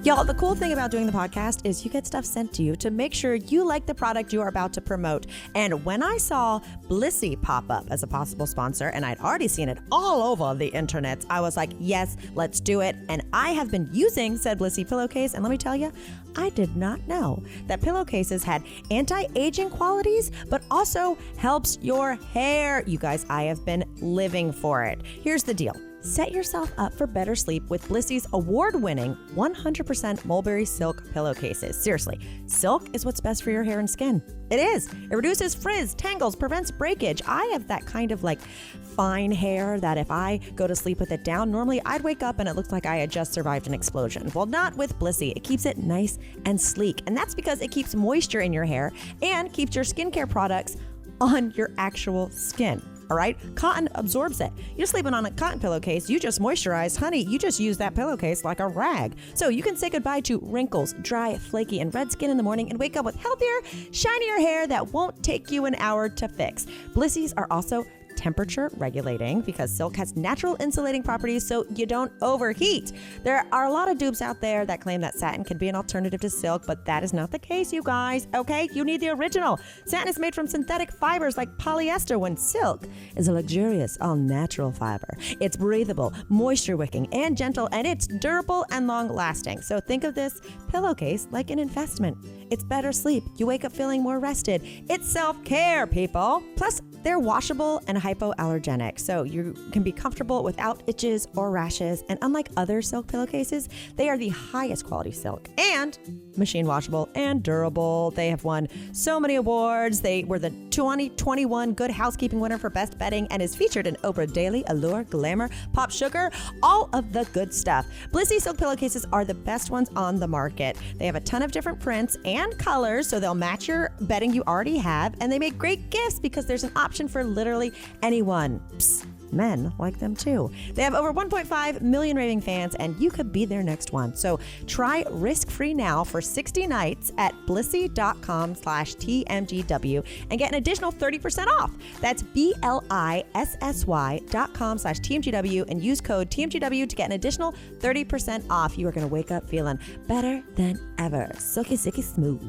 Y'all, the cool thing about doing the podcast is you get stuff sent to you to make sure you like the product you are about to promote. And when I saw BLISSY pop up as a possible sponsor, and I'd already seen it all over the internet, I was like, yes, let's do it. And I have been using said BLISSY pillowcase, and let me tell you, I did not know that pillowcases had anti-aging qualities, but also helps your hair. You guys, I have been living for it. Here's the deal. Set yourself up for better sleep with BLISSY's award-winning 100% mulberry silk pillowcases. Seriously, silk is what's best for your hair and skin. It is. It reduces frizz, tangles, prevents breakage. I have that kind of like fine hair that if I go to sleep with it down, normally I'd wake up and it looks like I had just survived an explosion. Well, not with BLISSY. It keeps it nice and sleek. And that's because it keeps moisture in your hair and keeps your skincare products on your actual skin. all right? Cotton absorbs it. You're sleeping on a cotton pillowcase, you just moisturize. Honey, you just use that pillowcase like a rag. So you can say goodbye to wrinkles, dry, flaky, and red skin in the morning and wake up with healthier, shinier hair that won't take you an hour to fix. Blissies are also temperature regulating because silk has natural insulating properties so you don't overheat. There are a lot of dupes out there that claim that satin can be an alternative to silk, but that is not the case, you guys, okay? You need the original. Satin is made from synthetic fibers like polyester, when silk is a luxurious, all-natural fiber. It's breathable, moisture-wicking, and gentle, and it's durable and long-lasting. So think of this pillowcase like an investment. It's better sleep. You wake up feeling more rested. It's self-care, people. Plus, they're washable and hypoallergenic, so you can be comfortable without itches or rashes. And unlike other silk pillowcases, they are the highest quality silk and machine washable and durable. They have won so many awards. They were the 2021 Good Housekeeping winner for Best Bedding and is featured in Oprah Daily, Allure, Glamour, Pop Sugar, all of the good stuff. Blissy silk pillowcases are the best ones on the market. They have a ton of different prints and colors, so they'll match your bedding you already have, and they make great gifts because there's an option for literally anyone. Psst, men like them too. They have over 1.5 million raving fans, and you could be their next one. So try risk-free now for 60 nights at blissy.com/TMGW and get an additional 30% off. That's BLISSY.com/TMGW and use code TMGW to get an additional 30% off. You are going to wake up feeling better than ever. Silky, silky smooth.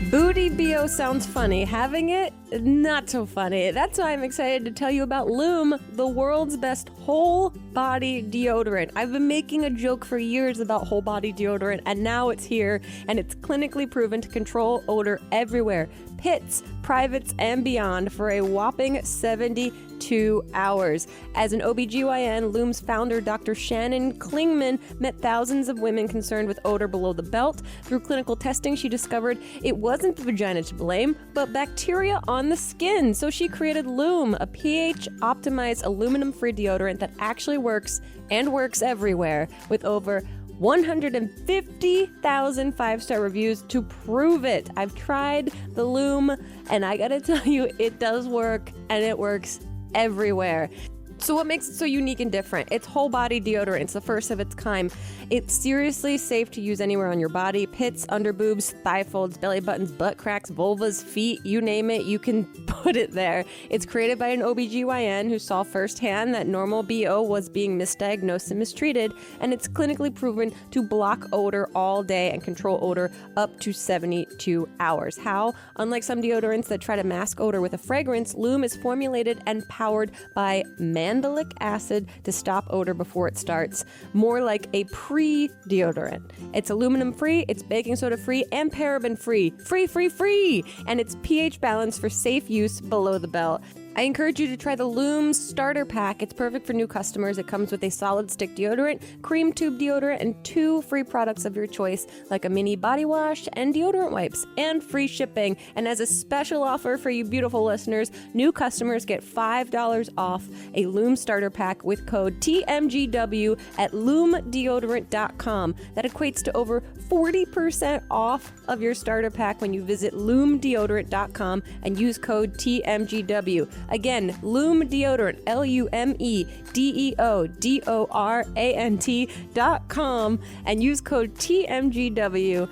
Booty BO sounds funny. Having it, not so funny. That's why I'm excited to tell you about LUME, the world's best whole body deodorant. I've been making a joke for years about whole body deodorant, and now it's here, and it's clinically proven to control odor everywhere, pits, privates, and beyond for a whopping 72 hours. As an OBGYN, LUME's founder, Dr. Shannon Klingman, met thousands of women concerned with odor below the belt. Through clinical testing, she discovered it wasn't the vagina to blame, but bacteria on the skin. So she created LUME, a pH-optimized aluminum-free deodorant that actually works and works everywhere, with over 150,000 five-star reviews to prove it. I've tried the LUME, and I gotta tell you, it does work, and it works everywhere. So what makes it so unique and different? It's whole body deodorant. It's the first of its kind. It's seriously safe to use anywhere on your body. Pits, under boobs, thigh folds, belly buttons, butt cracks, vulvas, feet, you name it, you can put it there. It's created by an OBGYN who saw firsthand that normal BO was being misdiagnosed and mistreated, and it's clinically proven to block odor all day and control odor up to 72 hours. How? Unlike some deodorants that try to mask odor with a fragrance, LUME is formulated and powered by mandelic acid to stop odor before it starts, more like a pre-deodorant. It's aluminum free, it's baking soda free, and paraben free. Free! And it's pH balanced for safe use below the belt. I encourage you to try the LUME Starter Pack. It's perfect for new customers. It comes with a solid stick deodorant, cream tube deodorant, and 2 free products of your choice, like a mini body wash and deodorant wipes, and free shipping. And as a special offer for you beautiful listeners, new customers get $5 off a LUME Starter Pack with code TMGW at LUMEdeodorant.com. That equates to over 40% off of your starter pack when you visit LUMEdeodorant.com and use code TMGW. Again, LUME Deodorant, LUMEdeodorant.com, and use code TMGW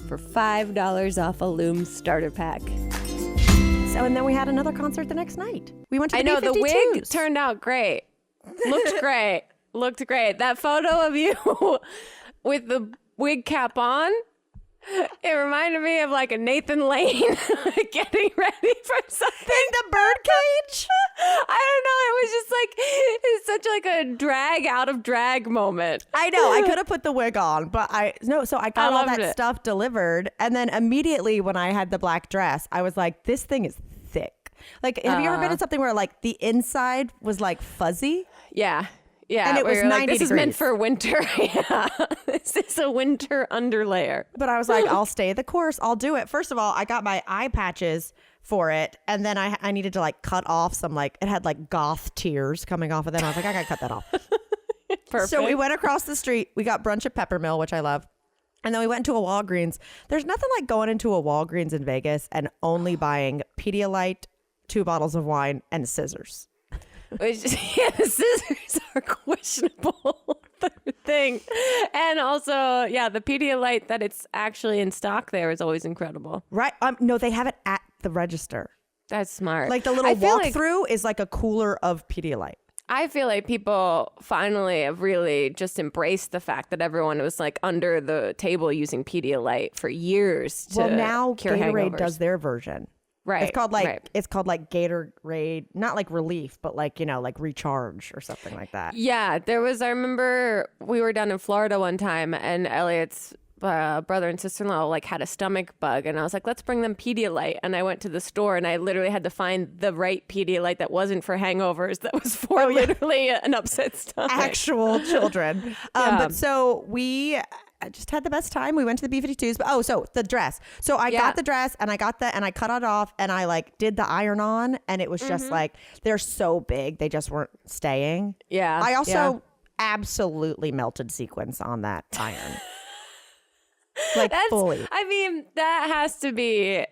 for $5 off a LUME starter pack. So, and then we had another concert the next night. We went to the I know, B-52s. the wig turned out great. Looked great. Looked great. That photo of you with the wig cap on, it reminded me of like a Nathan Lane getting ready for something. In the birdcage? I don't know. It was just like, it's such like a drag out of drag moment. I know. I could have put the wig on, but so I got all that stuff delivered. And then immediately when I had the black dress, I was like, this thing is thick. Like, have you ever been in something where like the inside was like fuzzy? Yeah. Yeah, and it was 90 like, this degrees. is meant for winter. Yeah, this is a winter underlayer. But I was like, I'll stay the course. I'll do it. First of all, I got my eye patches for it, and then I needed to like cut off some, like, it had like goth tears coming off of them. I was like, I gotta cut that off. Perfect. So we went across the street. We got brunch at Peppermill, which I love. And then we went to a Walgreens. There's nothing like going into a Walgreens in Vegas and only buying Pedialyte 2 bottles of wine, and scissors. Which, yeah, the scissors are questionable thing. And also, yeah, the Pedialyte that it's actually in stock there is always incredible. Right? No, they have it at the register. That's smart. Like the little walkthrough is like a cooler of Pedialyte. I feel like people finally have really just embraced the fact that everyone was like under the table using Pedialyte for years to now cure Gatorade hangovers. does their version. Right. It's called like Gatorade, not like relief, but like, you know, like recharge or something like that. Yeah, I remember we were down in Florida one time and Elliot's brother and sister-in-law like had a stomach bug and I was like, let's bring them Pedialyte. And I went to the store and I literally had to find the right Pedialyte that wasn't for hangovers, that was for literally an upset stomach. Actual children. But so I just had the best time. We went to the B-52s. But so the dress. So I got the dress and I cut it off and I like did the iron on and it was just like, they're so big. They just weren't staying. Yeah. I also absolutely melted sequins on that iron. Like fully. I mean, that has to be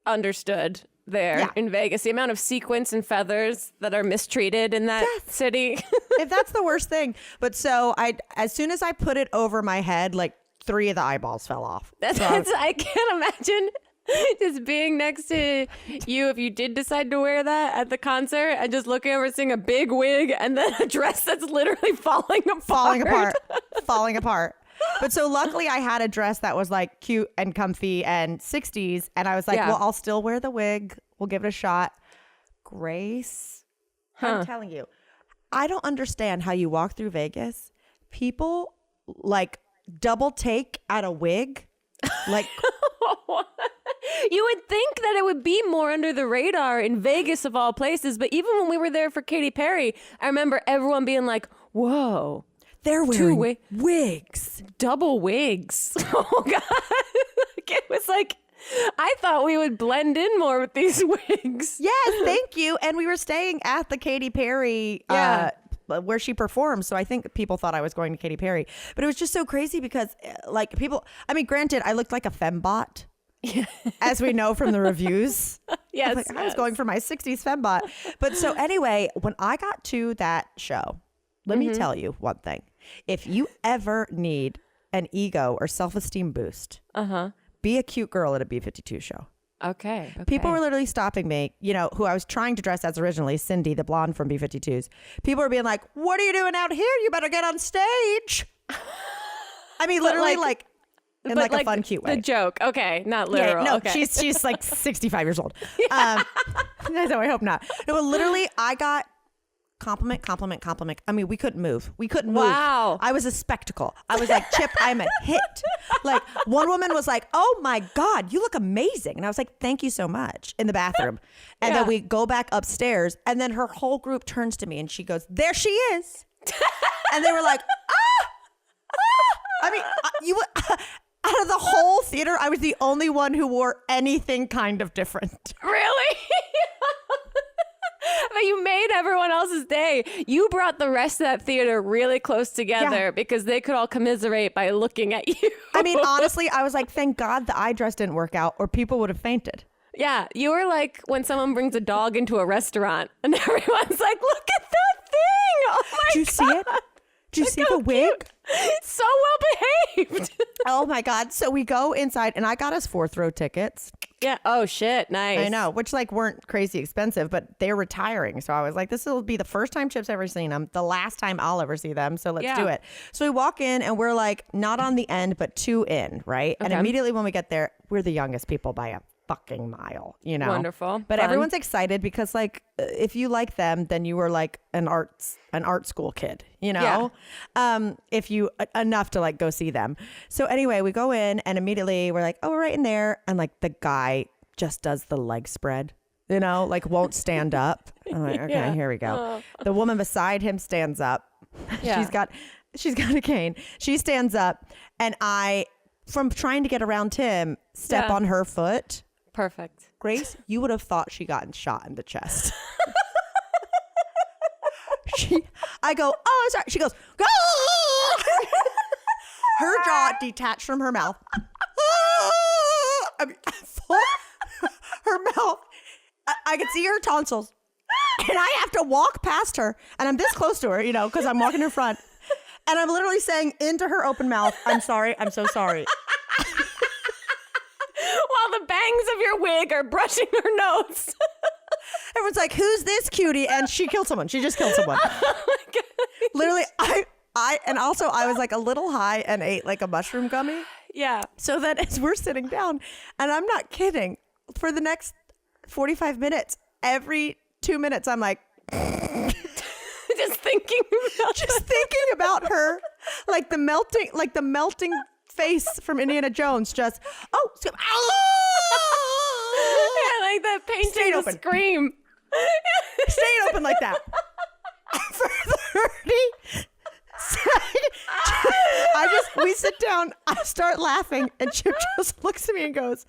understood there in Vegas. The amount of sequins and feathers that are mistreated in that city. If that's the worst thing. But so as soon as I put it over my head, like 3 of the eyeballs fell off. I can't imagine just being next to you if you did decide to wear that at the concert and just looking over, seeing a big wig and then a dress that's literally falling apart. But so luckily I had a dress that was like cute and comfy and 60s. And I was like, well, I'll still wear the wig. We'll give it a shot. Grace, I'm telling you, I don't understand how you walk through Vegas. People like double take at a wig. Like, you would think that it would be more under the radar in Vegas of all places. But even when we were there for Katy Perry, I remember everyone being like, whoa. They're wearing wigs. Double wigs. Oh, God. It was like, I thought we would blend in more with these wigs. Yes, thank you. And we were staying at the Katy Perry where she performed. So I think people thought I was going to Katy Perry. But it was just so crazy because like people, I mean, granted, I looked like a fembot. As we know from the reviews. Yes, I was going for my 60s fembot. But so anyway, when I got to that show, let me tell you one thing. If you ever need an ego or self-esteem boost, be a cute girl at a B-52 show. Okay. People were literally stopping me, you know, who I was trying to dress as originally, Cindy, the blonde from B-52s. People were being like, what are you doing out here? You better get on stage. I mean, literally like in like a fun, cute way. The joke. Okay. Not literal. Yeah, no, okay. she's like 65 years old. So I hope not. No, but literally I got compliment. I mean, we couldn't move. Wow. I was a spectacle. I was like, Chip, I'm a hit. Like one woman was like, oh my God, you look amazing. And I was like, thank you so much, in the bathroom. And then we go back upstairs and then her whole group turns to me and she goes, there she is. And they were like, I mean, out of the whole theater, I was the only one who wore anything kind of different. Really? But you made everyone else's day. You brought the rest of that theater really close together because they could all commiserate by looking at you. I mean, honestly, I was like, thank God the eye dress didn't work out or people would have fainted. Yeah, you were like when someone brings a dog into a restaurant and everyone's like, look at that thing. Oh my God. Did you see it? Did you see the wig? It's so well behaved. Oh my God. So we go inside and I got us 4th row tickets. Yeah. Oh shit. Nice. I know, which like weren't crazy expensive, but they're retiring. So I was like, this will be the first time Chip's ever seen them, the last time I'll ever see them. So let's do it. So we walk in and we're like not on the end, but 2 in, right? Okay. And immediately when we get there, we're the youngest people by a fucking mile, you know. Wonderful. But Fun. Everyone's excited because like if you like them, then you were like an art school kid, you know. If you enough to like go see them. So anyway, we go in and immediately we're like, oh, we're right in there, and like the guy just does the leg spread, you know, like won't stand up. I'm like, okay, here we go. The woman beside him stands up. She's got a cane. She stands up, and I, from trying to get around him, step on her foot. Perfect. Grace, you would have thought she got shot in the chest. I go, oh, I'm sorry. She goes, oh! Her jaw detached from her mouth. I mean, her mouth. I could see her tonsils. And I have to walk past her. And I'm this close to her, because I'm walking in front. And I'm literally saying into her open mouth, I'm sorry. I'm so sorry. While the bangs of your wig are brushing her nose. Everyone's like, who's this cutie? And she killed someone. She just killed someone. Oh my God. Literally, and also I was like a little high and ate like a mushroom gummy. Yeah. So then as we're sitting down, and I'm not kidding, for the next 45 minutes, every 2 minutes, I'm like, Just thinking about her, like the melting face from Indiana Jones. Just yeah, like that painting the scream. Staying open like that for 30 seconds. We sit down, I start laughing, and Chip just looks at me and goes,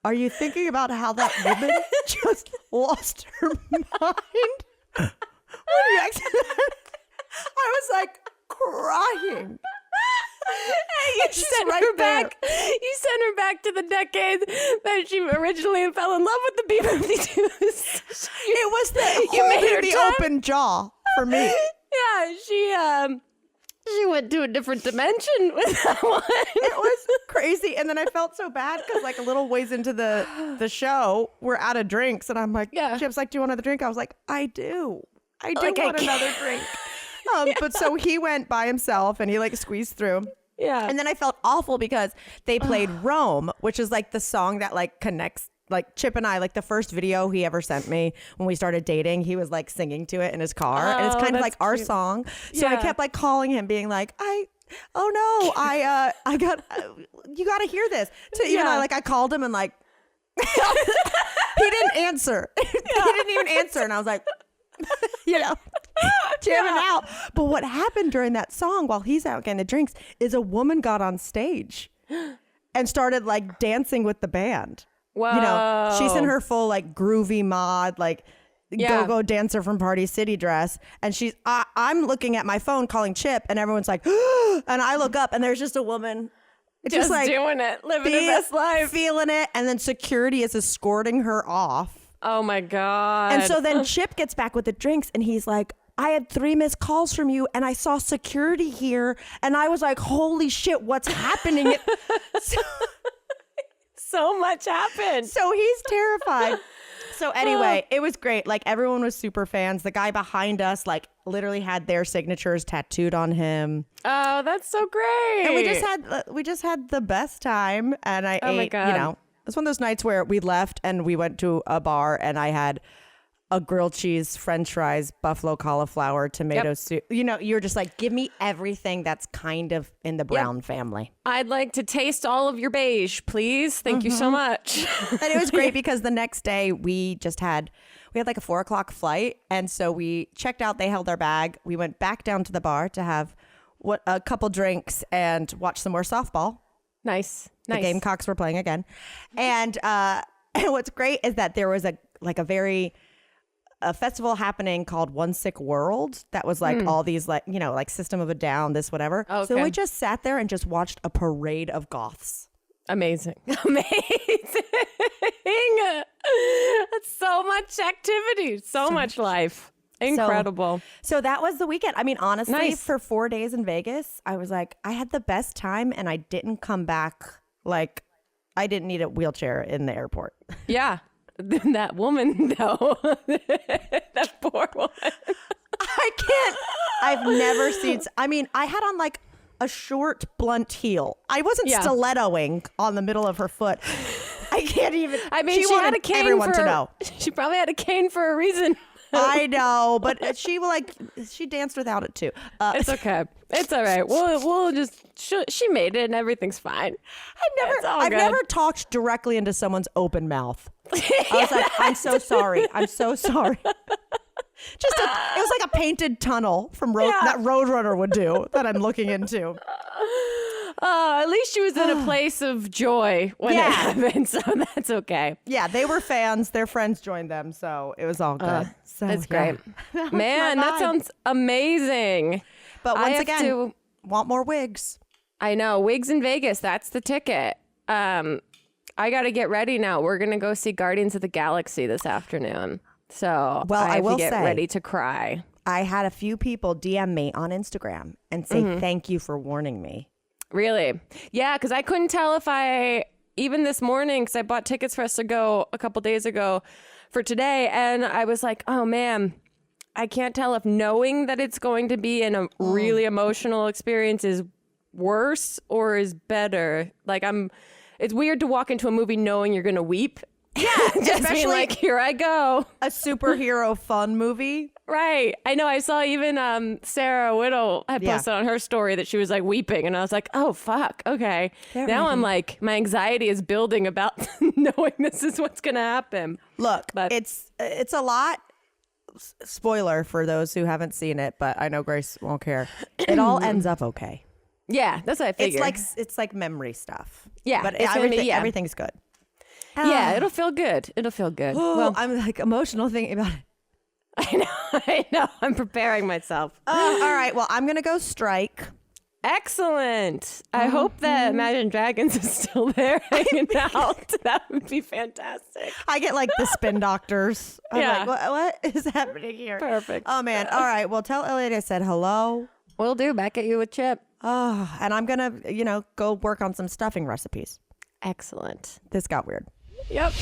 are you thinking about how that woman just lost her mind? When you actually, I was like crying. You sent her back. You sent her back to the decade that she originally fell in love with the B-52s. It was You made her the time. open jaw for me. Yeah, she went to a different dimension with that one. It was crazy. And then I felt so bad because like a little ways into the show, we're out of drinks. And I'm like, Chip's like, do you want another drink? I was like, I do want another drink. But so he went by himself and he like squeezed through. Yeah. And then I felt awful because they played Rome, which is like the song that like connects, like Chip and I, like the first video he ever sent me when we started dating, he was like singing to it in his car. And it's kind of like our song. So I kept like calling him being like, you got to hear this. So even I called him and like, he didn't answer. He didn't even answer. And I was like, jamming out. But what happened during that song while he's out getting the drinks is a woman got on stage and started like dancing with the band. Whoa. She's in her full like groovy mod, like go-go dancer from Party City dress. And I'm looking at my phone calling Chip and everyone's like, and I look up and there's just a woman just like doing it, living her best life. Feeling it. And then security is escorting her off. Oh my God. And so then Chip gets back with the drinks and he's like, I had 3 missed calls from you and I saw security here. And I was like, holy shit, what's happening? So much happened. So he's terrified. So anyway, it was great. Like everyone was super fans. The guy behind us like literally had their signatures tattooed on him. Oh, that's so great. And we just had the best time. And I ate, it was one of those nights where we left and we went to a bar and I had a grilled cheese, french fries, buffalo cauliflower, tomato soup. You're just like, give me everything that's kind of in the Brown family. I'd like to taste all of your beige, please. Thank you so much. And it was great because the next day we had like a 4:00 flight. And so we checked out, they held our bag. We went back down to the bar to have a couple drinks and watch some more softball. Nice. The Gamecocks were playing again. And what's great is that there was a festival happening called One Sick World that was like all these like System of a Down, this whatever. Okay. So we just sat there and just watched a parade of goths. Amazing. That's so much activity, so much life. Incredible. So that was the weekend. I mean, honestly, for 4 days in Vegas, I was like, I had the best time and I didn't come back. Like I didn't need a wheelchair in the airport. Yeah. That woman, though. That poor woman. I can't. I've never seen. I mean, I had on like a short, blunt heel. I wasn't stilettoing on the middle of her foot. I can't even. I mean, she had a cane everyone to know. She probably had a cane for a reason. I know, but she danced without it too. It's okay. It's all right. We'll just. She made it, and everything's fine. I've never talked directly into someone's open mouth. I was like, I'm so sorry. I'm so sorry. It was like a painted tunnel from that Roadrunner would do that I'm looking into. At least she was in a place of joy when it happened, so that's okay. Yeah, they were fans. Their friends joined them, so it was all good. That's great. Man, that sounds amazing. But once again, want more wigs. I know. Wigs in Vegas, that's the ticket. I got to get ready now. We're going to go see Guardians of the Galaxy this afternoon. So I will get ready to cry. I had a few people DM me on Instagram and say, thank you for warning me. Really? Yeah, because I couldn't tell if even this morning, because I bought tickets for us to go a couple days ago for today. And I was like, oh, man, I can't tell if knowing that it's going to be a really emotional experience is worse or is better. Like it's weird to walk into a movie knowing you're going to weep. Yeah, just being like, here I go. A superhero fun movie. Right. I know. I saw even Sarah Whittle had posted on her story that she was like weeping. And I was like, oh, fuck. Okay. Now I'm like, my anxiety is building about knowing this is what's going to happen. Look, it's a lot. Spoiler for those who haven't seen it, but I know Grace won't care. It all ends up okay. Yeah, that's what I figured. It's like memory stuff. Yeah. But everything's good. Yeah, it'll feel good. It'll feel good. Oh, well, I'm like emotional thinking about it. I know. I'm preparing myself. All right. Well, I'm going to go strike. Excellent. I hope that Imagine Dragons is still there hanging out. That would be fantastic. I get like the spin doctors. I'm Yeah. like, what is happening here? Perfect. Oh, man. All right. Well, tell Elliot I said hello. Will do. Back at you with Chip. Oh, and I'm going to, go work on some stuffing recipes. Excellent. This got weird. Yep.